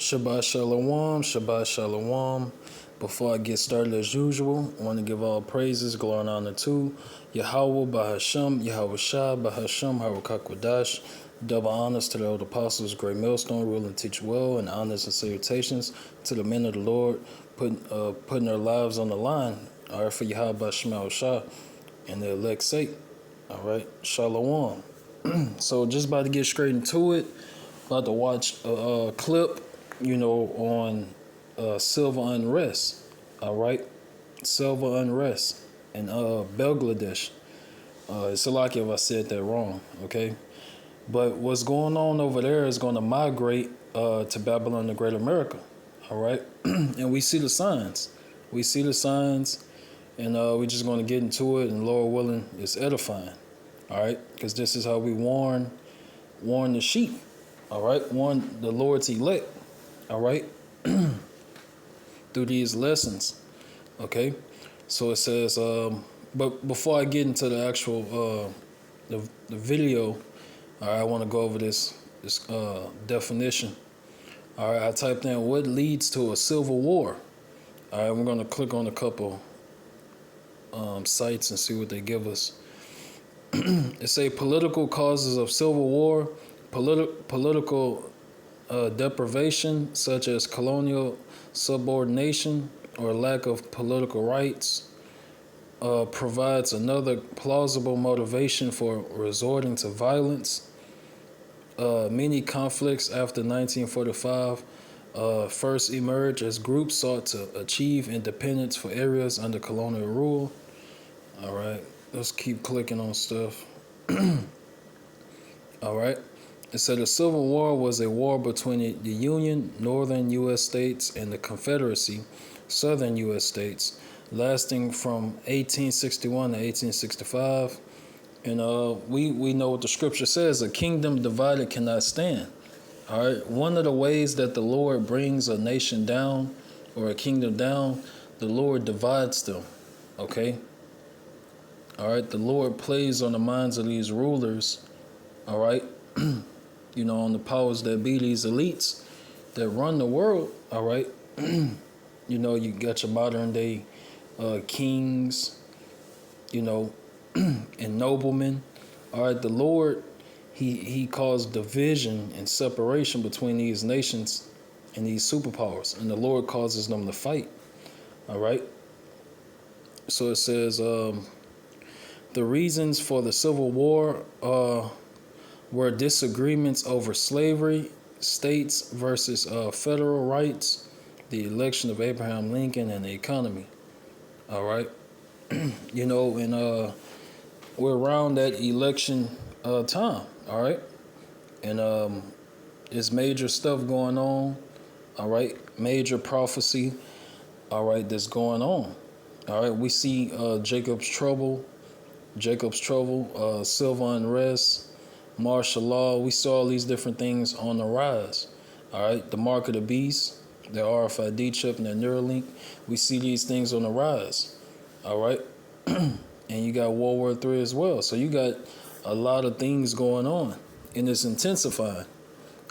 Shabbat Shalom, Shabbat Shalom. Before I get started as usual, I want to give all praises, glory, and honor to Yahweh Bahasham, Yahweh Shah, Bahasham, Harukakwadash. Double honors to the old apostles, great millstone, rule and teach well, and honors and salutations to the men of the Lord, putting their lives on the line, all right, for Yahweh Bahasham Shah and the elect's sake. All right, Shalom. So just about to get straight into it. About to watch a clip, on civil unrest. All right, civil unrest in Bangladesh. It's a lucky if I said that wrong. Okay, but what's going on over there is going to migrate to Babylon the Great America. All right, and we see the signs. We see the signs, and we're just going to get into it. And Lord willing, it's edifying. All right, because this is how we warn the sheep. All right, warn the Lord's elect. All right, through these lessons. Okay, so it says, but before I get into the actual the video, all right, I want to go over this definition. All right, I typed in what leads to a civil war. All right, we're going to click on a couple sites and see what they give us. It say political causes of civil war. Political deprivation, such as colonial subordination or lack of political rights, provides another plausible motivation for resorting to violence. Many conflicts after 1945 first emerged as groups sought to achieve independence for areas under colonial rule. All right, let's keep clicking on stuff. All right. It said the Civil War was a war between the Union, northern U.S. states, and the Confederacy, southern U.S. states, lasting from 1861 to 1865. And we know what the scripture says: a kingdom divided cannot stand. All right. One of the ways that the Lord brings a nation down or a kingdom down, the Lord divides them. Okay. All right. The Lord plays on the minds of these rulers. All right. On the powers that be, these elites that run the world. All right. You got your modern day kings, and noblemen. All right. The Lord, he caused division and separation between these nations and these superpowers. And the Lord causes them to fight. All right. So it says the reasons for the Civil War were disagreements over slavery, states versus federal rights, the election of Abraham Lincoln, and the economy. All right. And we're around that election time. All right. And there's major stuff going on. All right. Major prophecy. All right. That's going on. All right. We see Jacob's trouble, civil unrest, martial law. We saw all these different things on the rise. All right, the mark of the beast, the RFID chip, and the Neuralink. We see these things on the rise. All right, and you got World War III as well. So you got a lot of things going on, and it's intensifying.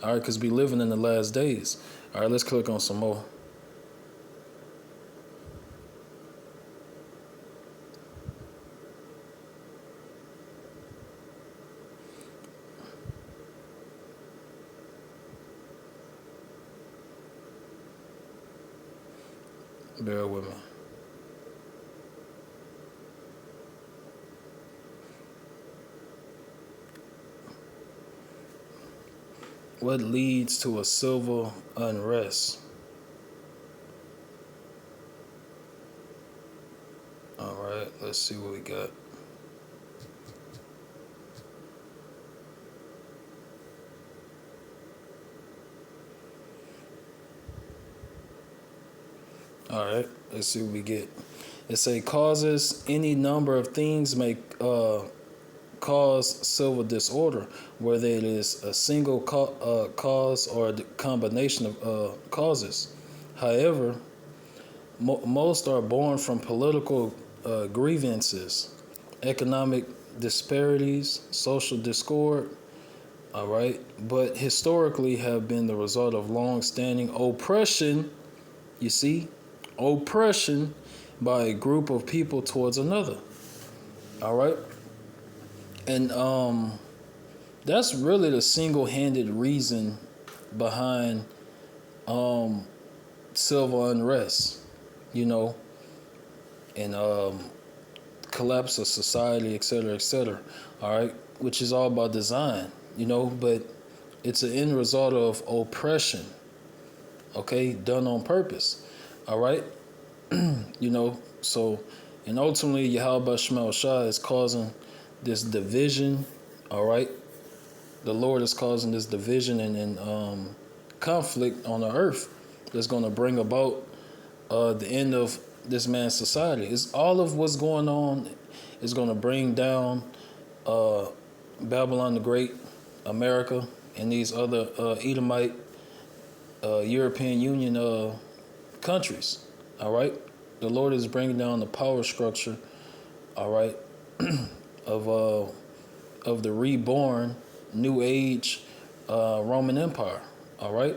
All right, because we living in the last days. All right, let's click on some more. Bear with me. What leads to a civil unrest? All right, let's see what we got. All right, let's see what we get. It say causes. Any number of things may cause civil disorder, whether it is a single cause or a combination of causes. However, most are born from political grievances, economic disparities, social discord, all right, but historically have been the result of long-standing oppression, you see, oppression by a group of people towards another, all right? And that's really the single-handed reason behind civil unrest, you know, and collapse of society, et cetera, all right, which is all by design, you know, but it's an end result of oppression, okay, done on purpose, all right, you know, so, and ultimately, Yahweh Shema Shah is causing this division, all right, the Lord is causing this division and conflict on the earth that's going to bring about the end of this man's society. It's all of what's going on is going to bring down Babylon the Great, America, and these other Edomite European Union countries. All right, the Lord is bringing down the power structure. All right, of the reborn New Age Roman Empire. All right.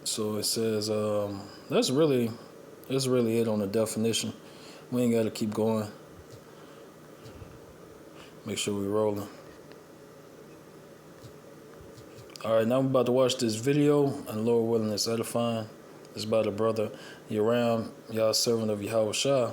So it says that's really it on the definition. We ain't got to keep going. Make sure we rolling. All right, now I'm about to watch this video, and Lord willing, it's edifying. It's by the brother Yaram, y'all servant of Yahweh Shah.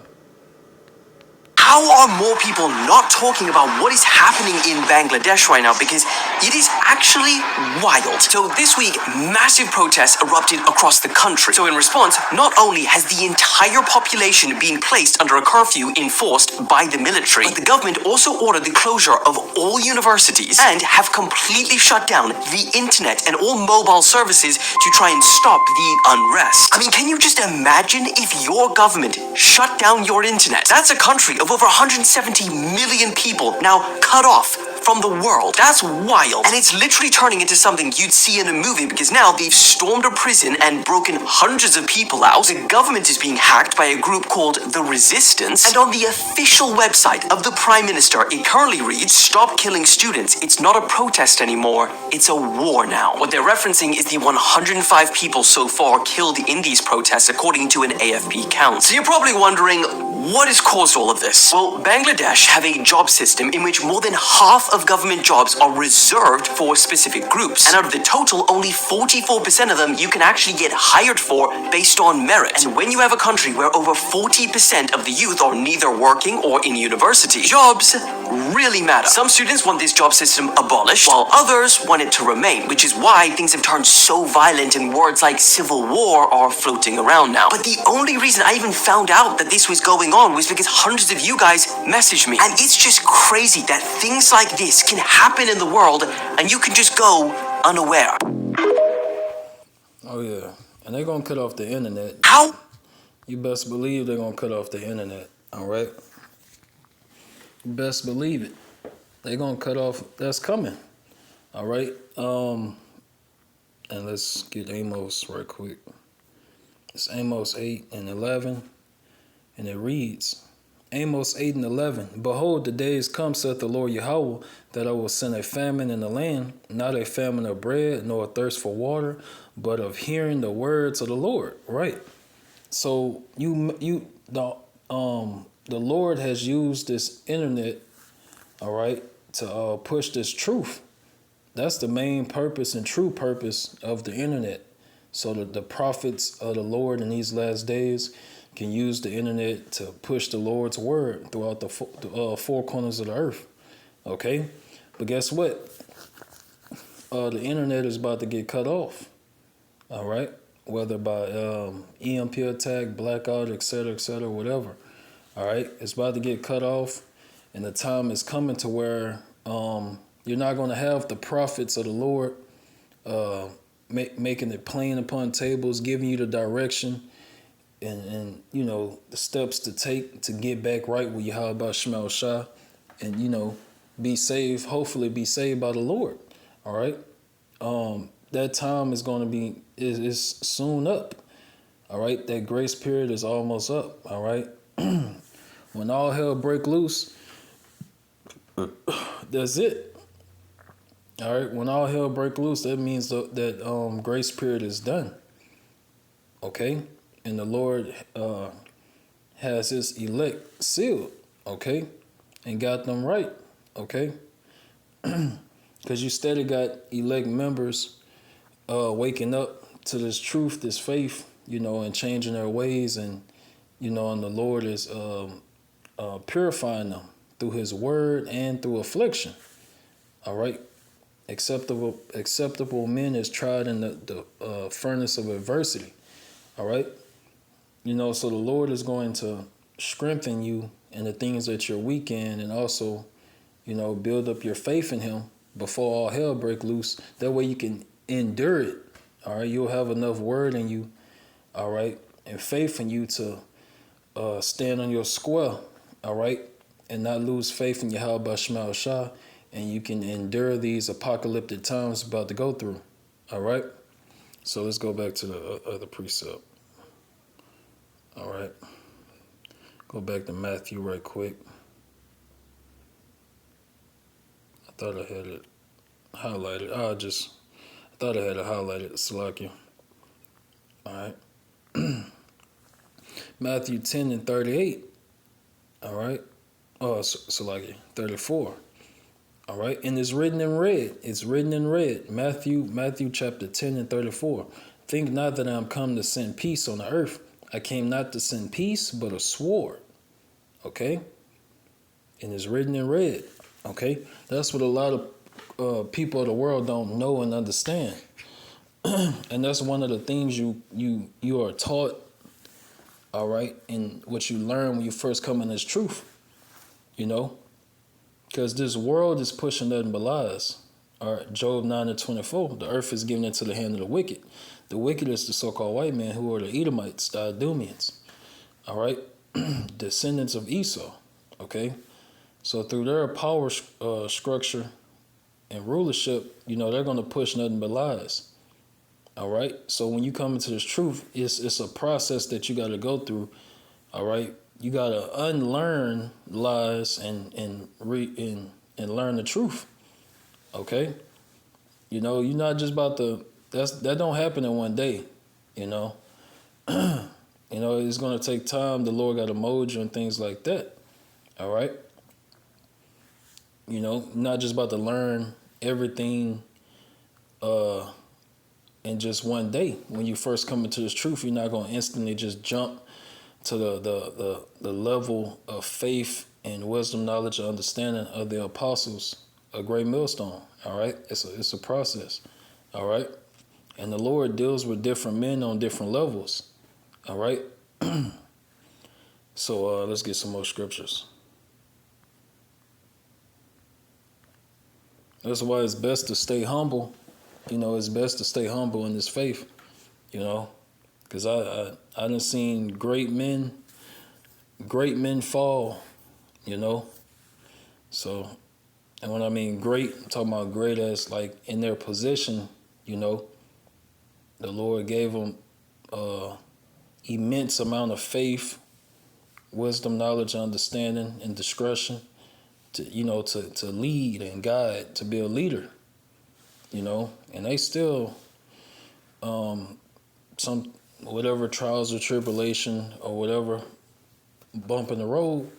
How are more people not talking about what is happening in Bangladesh right now? Because it is actually wild. So this week, massive protests erupted across the country. So in response, not only has the entire population been placed under a curfew enforced by the military, but the government also ordered the closure of all universities and have completely shut down the internet and all mobile services to try and stop the unrest. I mean, can you just imagine if your government shut down your internet? That's a country of over 170 million people now cut off from the world. That's wild. And it's literally turning into something you'd see in a movie, because now they've stormed a prison and broken hundreds of people out. The government is being hacked by a group called The Resistance. And on the official website of the Prime Minister, it currently reads, "Stop killing students. It's not a protest anymore. It's a war now." What they're referencing is the 105 people so far killed in these protests, according to an AFP count. So you're probably wondering, what has caused all of this? Well, Bangladesh have a job system in which more than half of government jobs are reserved for specific groups. And out of the total, only 44% of them you can actually get hired for based on merit. And when you have a country where over 40% of the youth are neither working or in university, jobs really matter. Some students want this job system abolished, while others want it to remain, which is why things have turned so violent and words like civil war are floating around now. But the only reason I even found out that this was going on was because hundreds of you guys messaged me. And it's just crazy that things like this can happen in the world and you can just go unaware. Oh yeah, and they're gonna cut off the internet. How? You best believe they're gonna cut off the internet. All right. You best believe it. They're gonna cut off. That's coming. All right. And let's get Amos right quick. It's Amos 8:11, and it reads, Amos 8:11, "Behold, the days come, saith the Lord Yahweh, that I will send a famine in the land, not a famine of bread, nor a thirst for water, but of hearing the words of the Lord." Right. So the Lord has used this internet, all right, to push this truth. That's the main purpose and true purpose of the internet. So that the prophets of the Lord in these last days can use the internet to push the Lord's word throughout the four corners of the earth. Okay? But guess what? The internet is about to get cut off. All right? Whether by EMP attack, blackout, etc., whatever. All right? It's about to get cut off. And the time is coming to where you're not going to have the prophets of the Lord making it plain upon tables, giving you the direction and you know, the steps to take to get back right with Yahweh Shema Shah and, you know, be saved, hopefully be saved by the Lord. All right. That time is going to be, is soon up. All right. That grace period is almost up. All right. When all hell break loose, that's it. All right, when all hell break loose, that means that grace period is done. Okay, and the Lord has His elect sealed. Okay, and got them right. Okay, because you steady got elect members waking up to this truth, this faith, and changing their ways, and and the Lord is purifying them through His word and through affliction. All right. Acceptable men is tried in the furnace of adversity. All right. So the Lord is going to strengthen you in the things that you're weak in, and also, build up your faith in Him before all hell break loose. That way you can endure it. All right. You'll have enough word in you. All right. And faith in you to stand on your square. All right. And not lose faith in Yahweh Shema Shah. And you can endure these apocalyptic times about to go through. All right? So let's go back to the other precept. All right. Go back to Matthew right quick. I thought I had it highlighted. I thought I had it highlighted, Salakia. All right. Matthew 10 and 38. All right. Oh, Salakia, 34. All right, and it's written in red. It's written in red. Matthew chapter 10 and 34. Think not that I am come to send peace on the earth. I came not to send peace, but a sword. Okay? And it's written in red. Okay? That's what a lot of people of the world don't know and understand. And that's one of the things you are taught, all right, and what you learn when you first come in this truth, Because this world is pushing nothing but lies. All right, Job 9 and 24. The earth is given into the hand of the wicked. The wicked is the so-called white man, who are the Edomites, the Idumeans. All right, descendants of Esau. Okay, so through their power structure and rulership, they're going to push nothing but lies. All right, so when you come into this truth, it's a process that you got to go through. All right. You gotta unlearn lies and learn the truth. Okay, you're not just about to. That don't happen in one day. It's gonna take time. The Lord got to mold you and things like that. All right. Not just about to learn everything in just one day. When you first come into this truth, you're not gonna instantly just jump to the level of faith and wisdom, knowledge, and understanding of the apostles, a great millstone. All right, it's a process. All right, and the Lord deals with different men on different levels. All right, so let's get some more scriptures. That's why it's best to stay humble. It's best to stay humble in this faith. Because I done seen great men fall, So, and when I mean great, I'm talking about great as like in their position, The Lord gave them immense amount of faith, wisdom, knowledge, understanding, and discretion to lead and guide, to be a leader, And they still some whatever trials or tribulation or whatever bump in the road,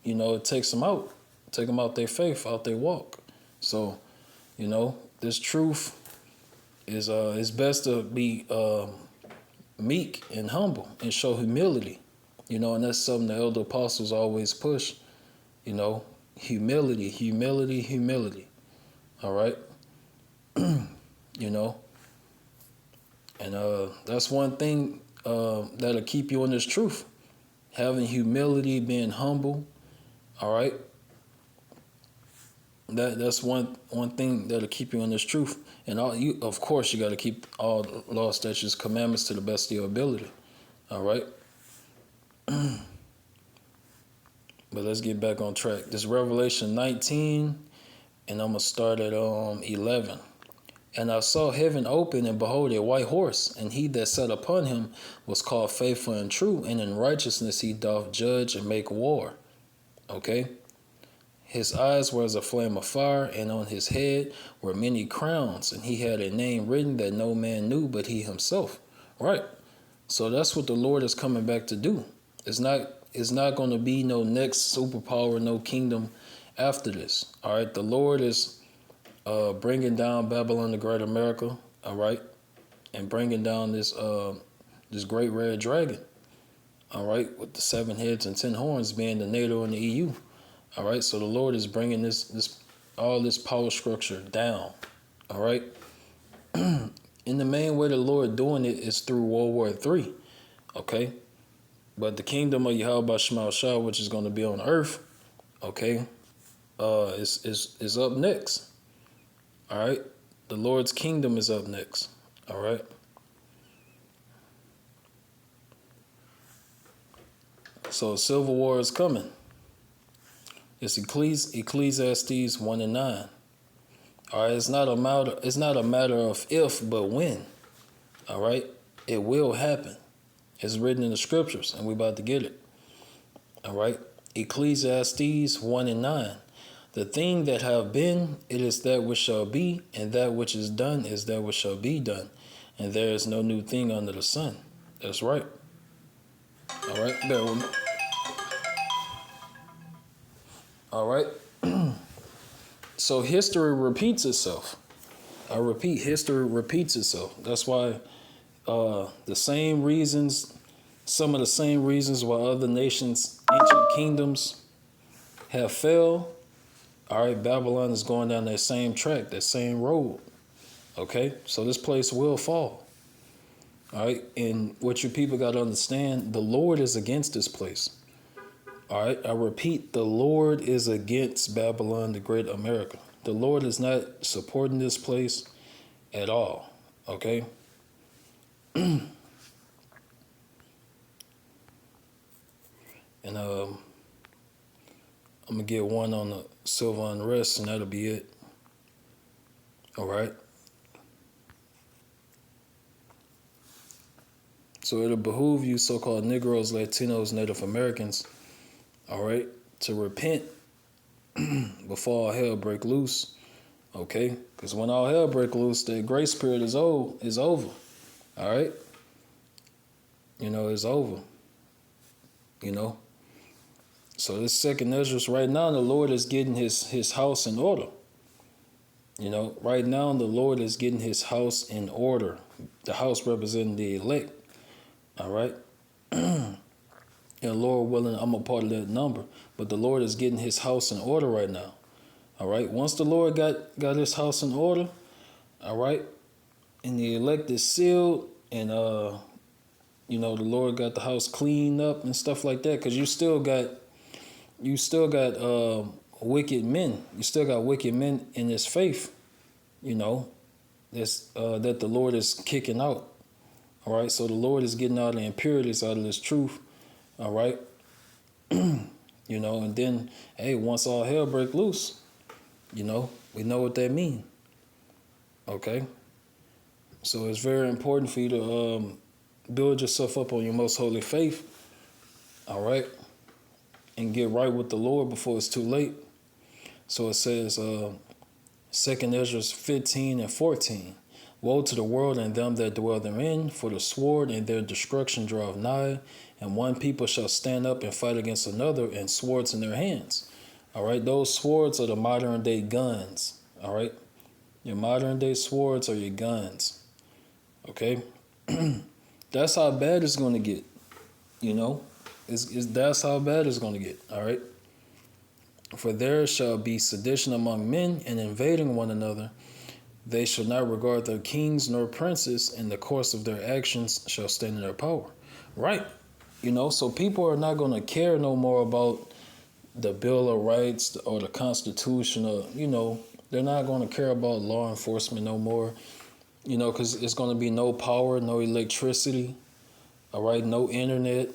it takes them out their faith, out their walk. So, this truth is it's best to be meek and humble and show humility, and that's something the elder apostles always push, humility. All right, And that's one thing that'll keep you in this truth. Having humility, being humble. All right. That's one thing that'll keep you in this truth. And of course, you got to keep all the law, statutes, commandments to the best of your ability. All right. But let's get back on track. This Revelation 19, and I'm going to start at 11. And I saw heaven open, and behold, a white horse, and he that sat upon him was called Faithful and True, and in righteousness he doth judge and make war. Okay? His eyes were as a flame of fire, and on his head were many crowns, and he had a name written that no man knew but he himself. Right. So that's what the Lord is coming back to do. It's not going to be no next superpower, no kingdom after this. All right. The Lord is bringing down Babylon the Great America. All right. And bringing down this great red dragon. All right. With the 7 heads and 10 horns being the NATO and the EU. All right, so the Lord is bringing all this power structure down. All right, in the main way the Lord doing it is through World War III. Okay, but the kingdom of Yahweh Shema Shah, which is going to be on earth, okay, is up next. All right, the Lord's kingdom is up next. All right. So civil war is coming. It's Ecclesiastes 1:9. All right, it's not a matter of if, but when. All right, it will happen. It's written in the scriptures, and we're about to get it. All right, Ecclesiastes 1:9. The thing that have been, it is that which shall be, and that which is done is that which shall be done, and there is no new thing under the sun. That's right. All right, bear with me. All right. So history repeats itself. I repeat, history repeats itself. That's why some of the same reasons why other nations, ancient kingdoms have failed. All right, Babylon is going down that same track, that same road. Okay, so this place will fall. All right, and what you people got to understand, the Lord is against this place. All right, I repeat, the Lord is against Babylon, the Great America. The Lord is not supporting this place at all, okay? And I'm going to get one on the civil unrest, and that'll be it. All right? So it'll behoove you so-called Negroes, Latinos, Native Americans, all right, to repent before all hell break loose, okay? Because when all hell break loose, the grace period is over, all right? It's over, So this second Ezra's right now, the Lord is getting his house in order. Right now, the Lord is getting his house in order. The house representing the elect, all right? And Lord willing, I'm a part of that number. But the Lord is getting his house in order right now. All right. Once the Lord got his house in order, all right, and the elect is sealed, and the Lord got the house cleaned up and stuff like that, because you still got wicked men. You still got wicked men in this faith, that the Lord is kicking out. All right. So the Lord is getting all the impurities out of this truth. All right. And then, hey, once all hell break loose, we know what that means. Okay. So it's very important for you to build yourself up on your most holy faith. All right. And get right with the Lord before it's too late. So it says, 2 Ezra 15:14. Woe to the world and them that dwell therein, for the sword and their destruction draweth nigh, and one people shall stand up and fight against another, and swords in their hands. All right, those swords are the modern day guns. All right, your modern day swords are your guns. Okay, that's how bad it's going to get. That's how bad it's going to get. All right, for there shall be sedition among men, and invading one another. They shall not regard their kings nor princes, and the course of their actions shall stand in their power. Right. So people are not going to care no more about the Bill of Rights or the Constitution, or, they're not going to care about law enforcement no more, because it's going to be no power, no electricity, all right, no internet,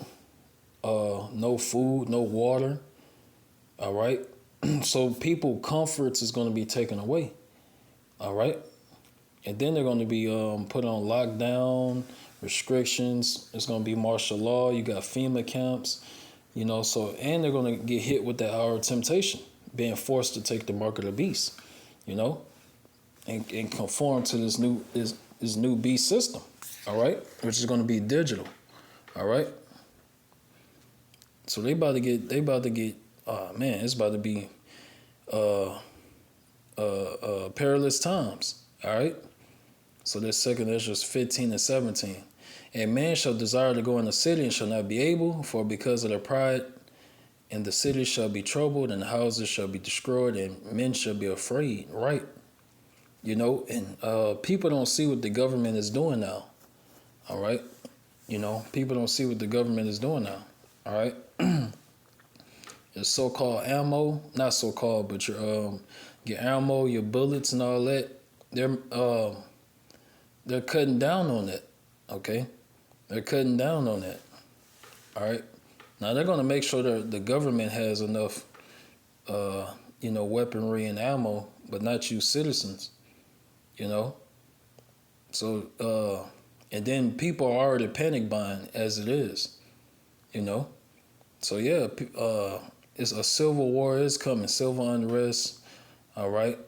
no food, no water, all right. So people comforts is going to be taken away. All right. And then they're going to be put on lockdown, restrictions. It's going to be martial law. You got FEMA camps, and they're going to get hit with that hour of temptation. being forced to take the mark of the beast, you know, and conform to this new beast system, all right, which is going to be digital, all right. So they about to get, man, it's about to be perilous times, all right. So this second Ezra 15 and 17. And man shall desire to go in the city and shall not be able, for because of their pride, and the city shall be troubled, and the houses shall be destroyed, and men shall be afraid, right? You know, and people don't see what the government is doing now, all right? You know, people don't see what the government is doing now, all right? Your so-called ammo, not so-called, but your ammo, your bullets and all that, they're cutting down on that, okay? They're cutting down on that, all right? Now, they're going to make sure that the government has enough, weaponry and ammo, but not you citizens, you know? So, and then people are already panic buying as it is, you know? So, yeah, it's a civil war is coming, civil unrest, all right?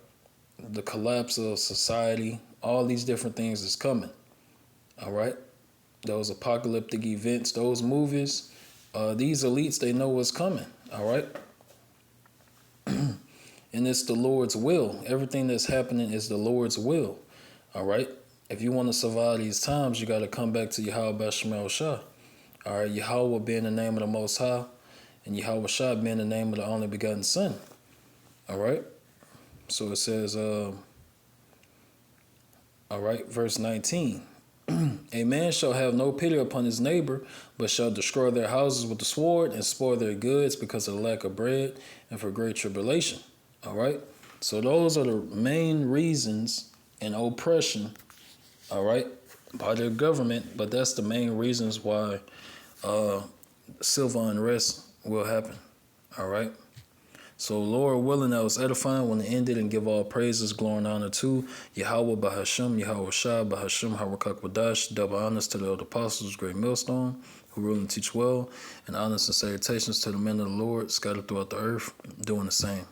The collapse of society, all these different things is coming, all right? Those apocalyptic events, those movies, these elites, they know what's coming, all right? And it's the Lord's will. Everything that's happening is the Lord's will, all right? If you want to survive these times, you got to come back to Yahweh B'Shem Shah, all right? Yahweh being the name of the Most High, and Yahweh Shah being the name of the only begotten Son, all right? So it says, all right, verse 19. A man shall have no pity upon his neighbor, but shall destroy their houses with the sword and spoil their goods because of the lack of bread and for great tribulation. All right? So those are the main reasons in oppression, all right, by the government, but that's the main reasons why civil unrest will happen, all right? So, Lord willing, that was edifying. When it ended, and give all praises, glory, and honor to Yahweh Bahasham, Yahweh Shah, Bahasham, Harakak Wadash, double honors to the old apostles, great millstone, who rule and teach well, and honors and salutations to the men of the Lord scattered throughout the earth, doing the same.